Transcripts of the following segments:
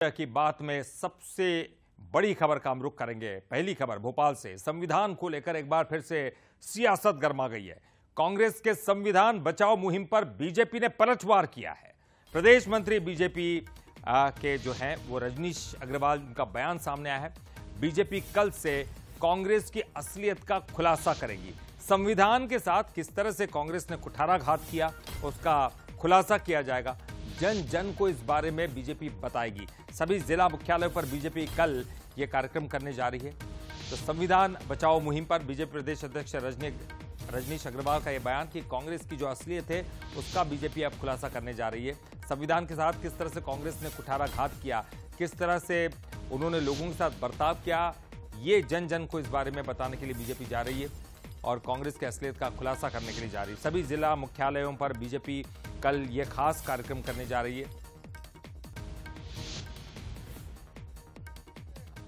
की बात में सबसे बड़ी खबर का हम रुख करेंगे। पहली खबर भोपाल से। संविधान को लेकर एक बार फिर से सियासत गर्मा गई है। कांग्रेस के संविधान बचाओ मुहिम पर बीजेपी ने पलटवार किया है। प्रदेश मंत्री बीजेपी के जो हैं वो रजनीश अग्रवाल का बयान सामने आया है। बीजेपी कल से कांग्रेस की असलियत का खुलासा करेगी। संविधान के साथ किस तरह से कांग्रेस ने कुठाराघात किया उसका खुलासा किया जाएगा। जन जन को इस बारे में बीजेपी बताएगी। सभी जिला मुख्यालयों पर बीजेपी कल ये कार्यक्रम करने जा रही है। तो संविधान बचाओ मुहिम पर बीजेपी प्रदेश अध्यक्ष रजनीश अग्रवाल का यह बयान कि कांग्रेस की जो असलियत है उसका बीजेपी अब खुलासा करने जा रही है। संविधान के साथ किस तरह से कांग्रेस ने कुठाराघात किया, किस तरह से उन्होंने लोगों के साथ बर्ताव किया, ये जन जन को इस बारे में बताने के लिए बीजेपी जा रही है और कांग्रेस की असलियत का खुलासा करने के लिए जा रही है। सभी जिला मुख्यालयों पर बीजेपी कल ये खास कार्यक्रम करने जा रही है।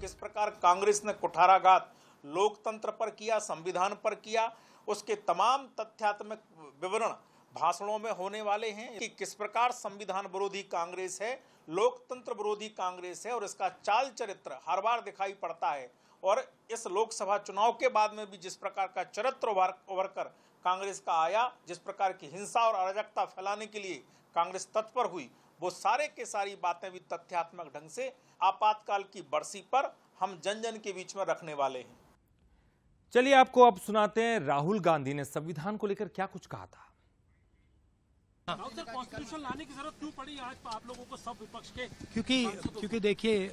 किस प्रकार कांग्रेस ने कुठाराघात लोकतंत्र पर किया, संविधान पर किया, उसके तमाम तथ्यात्मक विवरण भाषणों में होने वाले हैं कि किस प्रकार संविधान विरोधी कांग्रेस है, लोकतंत्र विरोधी कांग्रेस है और इसका चाल चरित्र हर बार दिखाई पड़ता है। और इस लोकसभा चुनाव के बाद में भी जिस प्रकार का चरित्र उभर कर कांग्रेस का आया, जिस प्रकार की हिंसा और अराजकता फैलाने के लिए कांग्रेस तत्पर हुई, वो सारे के सारी बातें भी तथ्यात्मक ढंग से आपातकाल की बरसी पर हम जन जन के बीच में रखने वाले हैं। चलिए आपको अब सुनाते हैं राहुल गांधी ने संविधान को लेकर क्या कुछ कहा था। कॉन्स्टिट्यूशन लाने की जरूरत क्यों पड़ी आज आप लोगों को, सब विपक्ष के? क्योंकि देखिए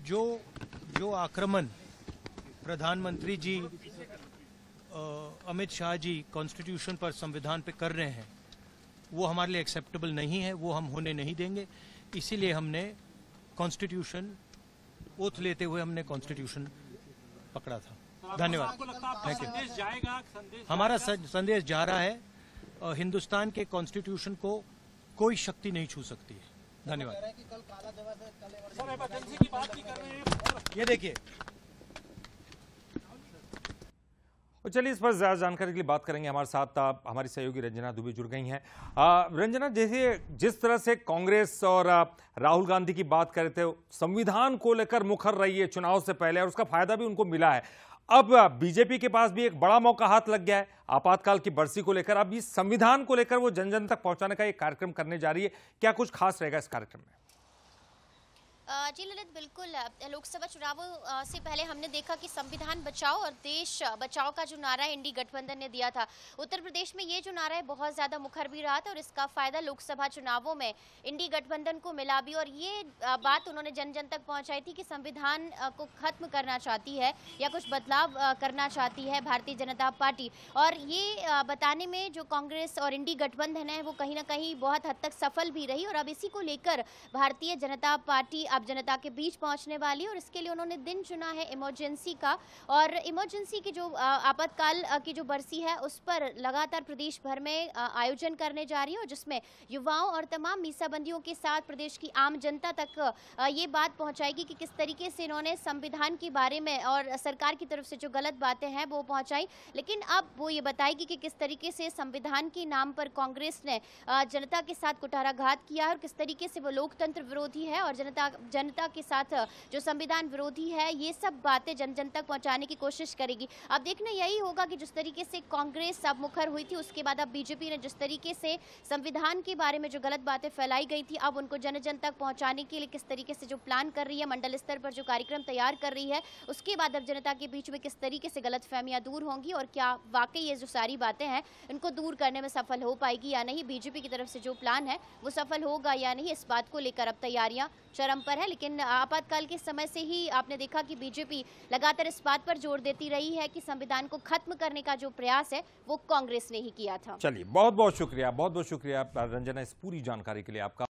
जो आक्रमण प्रधानमंत्री जी अमित शाह जी कॉन्स्टिट्यूशन पर, संविधान पे कर रहे हैं, वो हमारे लिए एक्सेप्टेबल नहीं है, वो हम होने नहीं देंगे। इसीलिए हमने कॉन्स्टिट्यूशन ओथ लेते हुए हमने कॉन्स्टिट्यूशन पकड़ा था। धन्यवाद। Thank you. हमारा संदेश जा रहा है, हिंदुस्तान के कॉन्स्टिट्यूशन को कोई शक्ति नहीं छू सकती है। धन्यवाद। ये देखिए, और चलिए इस पर ज्यादा जानकारी के लिए बात करेंगे। हमारे साथ हमारी सहयोगी रंजना दुबे जुड़ गई हैं। रंजना, जैसे जिस तरह से कांग्रेस और राहुल गांधी की बात कर रहे थे, संविधान को लेकर मुखर रही है चुनाव से पहले और उसका फायदा भी उनको मिला है। अब बीजेपी के पास भी एक बड़ा मौका हाथ लग गया है आपातकाल की बरसी को लेकर। अब इस संविधान को लेकर वो जन जन तक पहुंचाने का एक कार्यक्रम करने जा रही है। क्या कुछ खास रहेगा इस कार्यक्रम में? जी ललित, बिल्कुल। लोकसभा चुनावों से पहले हमने देखा कि संविधान बचाओ और देश बचाओ का जो नारा इंडी गठबंधन ने दिया था, उत्तर प्रदेश में ये जो नारा है बहुत ज़्यादा मुखर भी रहा था और इसका फायदा लोकसभा चुनावों में इंडी गठबंधन को मिला भी। और ये बात उन्होंने जन जन तक पहुंचाई थी कि संविधान को खत्म करना चाहती है या कुछ बदलाव करना चाहती है भारतीय जनता पार्टी। और ये बताने में जो कांग्रेस और इंडी गठबंधन है वो कहीं ना कहीं बहुत हद तक सफल भी रही। और अब इसी को लेकर भारतीय जनता पार्टी जनता के बीच पहुंचने वाली है और इसके लिए उन्होंने दिन चुना है इमरजेंसी का। और इमरजेंसी की जो आपातकाल की जो बरसी है उस पर लगातार प्रदेश भर में आयोजन करने जा रही है और जिसमें युवाओं और तमाम मीसाबंदियों के साथ प्रदेश की आम जनता तक ये बात पहुंचाएगी कि किस तरीके से इन्होंने संविधान के बारे में और सरकार की तरफ से जो गलत बातें हैं वो पहुंचाई। लेकिन अब वो ये बताएगी कि किस तरीके से संविधान के नाम पर कांग्रेस ने जनता के साथ कुठाराघात किया और किस तरीके से वो लोकतंत्र विरोधी है और जनता के साथ जो संविधान विरोधी है। ये सब बातें जन जन तक पहुंचाने की कोशिश करेगी। अब देखना यही होगा कि जिस तरीके से कांग्रेस अब मुखर हुई थी, उसके बाद अब बीजेपी ने जिस तरीके से संविधान के बारे में जो गलत बातें फैलाई गई थी, अब उनको जन जन तक पहुंचाने के लिए किस तरीके से जो प्लान कर रही है, मंडल स्तर पर जो कार्यक्रम तैयार कर रही है, उसके बाद अब जनता के बीच में किस तरीके से गलतफहमियां दूर होंगी और क्या वाकई ये जो सारी बातें हैं इनको दूर करने में सफल हो पाएगी या नहीं, बीजेपी की तरफ से जो प्लान है वो सफल होगा या नहीं, इस बात को लेकर अब तैयारियां चरम पर है। लेकिन आपातकाल के समय से ही आपने देखा कि बीजेपी लगातार इस बात पर जोर देती रही है कि संविधान को खत्म करने का जो प्रयास है वो कांग्रेस ने ही किया था। चलिए बहुत बहुत शुक्रिया रंजना इस पूरी जानकारी के लिए आपका।